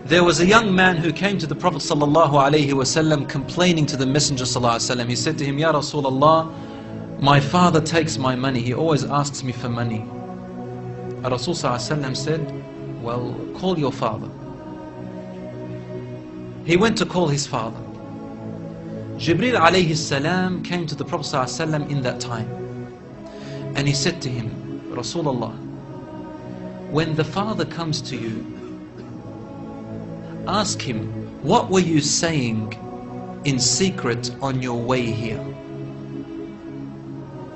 There was a young man who came to the Prophet ﷺ complaining to the Messenger ﷺ. He said to him, Ya Rasulullah, my father takes my money. He always asks me for money. Rasul ﷺ said, well, call your father. He went to call his father. Jibreel alayhi salam came to the Prophet ﷺ in that time. And he said to him, Rasulullah, when the father comes to you, ask him, what were you saying in secret on your way here?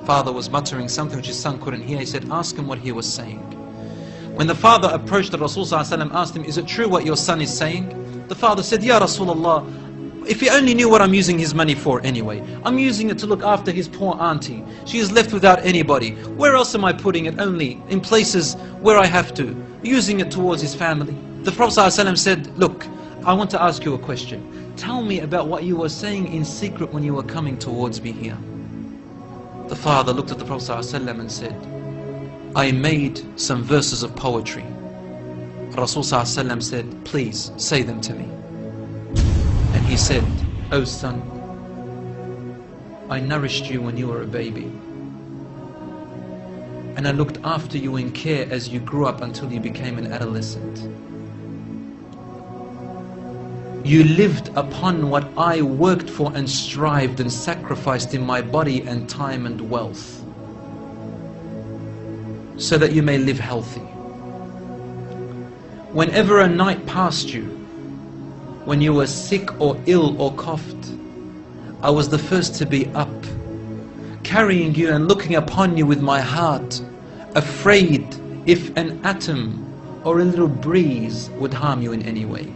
Father was muttering something which his son couldn't hear. He said, ask him what he was saying. When the father approached the Rasul ﷺ, asked him, is it true what your son is saying? The father said, Ya Rasulullah, if he only knew what I'm using his money for anyway. I'm using it to look after his poor auntie. She is left without anybody. Where else am I putting it? Only in places where I have to. Using it towards his family. The Prophet ﷺ said, look, I want to ask you a question. Tell me about what you were saying in secret when you were coming towards me here. The father looked at the Prophet ﷺ and said, I made some verses of poetry. Rasul ﷺ said, please say them to me. And he said, oh son, I nourished you when you were a baby. And I looked after you in care as you grew up until you became an adolescent. You lived upon what I worked for and strived and sacrificed in my body and time and wealth, so that you may live healthy. Whenever a night passed you, when you were sick or ill or coughed, I was the first to be up, carrying you and looking upon you with my heart, afraid if an atom or a little breeze would harm you in any way.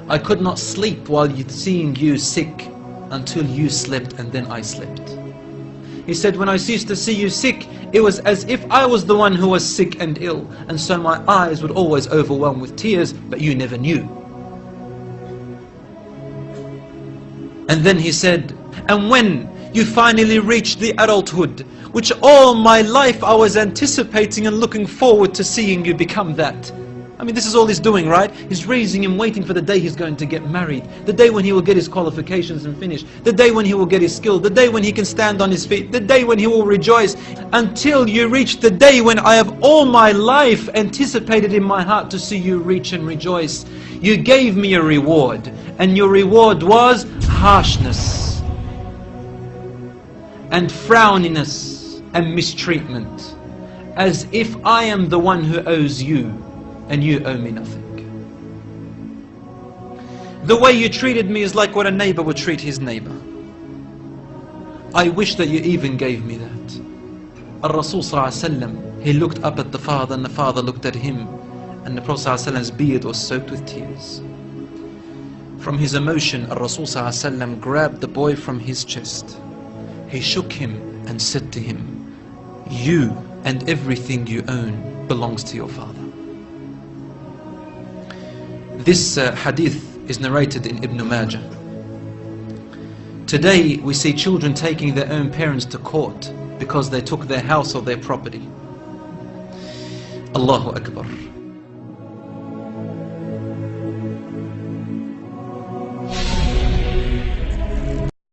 I could not sleep while seeing you sick until you slept, and then I slept. He said, when I ceased to see you sick, it was as if I was the one who was sick and ill, and so my eyes would always overwhelm with tears, but you never knew. And then he said, and when you finally reached the adulthood, which all my life I was anticipating and looking forward to seeing you become that. I mean, this is all he's doing, right? He's raising him, waiting for the day he's going to get married, the day when he will get his qualifications and finish, the day when he will get his skill, the day when he can stand on his feet, the day when he will rejoice, until you reach the day when I have all my life anticipated in my heart to see you reach and rejoice. You gave me a reward, and your reward was harshness and frowniness and mistreatment, as if I am the one who owes you and you owe me nothing. The way you treated me is like what a neighbor would treat his neighbor. I wish that you even gave me that. Al-Rasul ﷺ, he looked up at the father, and the father looked at him, and the Prophet ﷺ's beard was soaked with tears. From his emotion, Al-Rasul ﷺ grabbed the boy from his chest. He shook him and said to him, you and everything you own belongs to your father. This hadith is narrated in Ibn Majah. Today we see children taking their own parents to court because they took their house or their property. Allahu Akbar.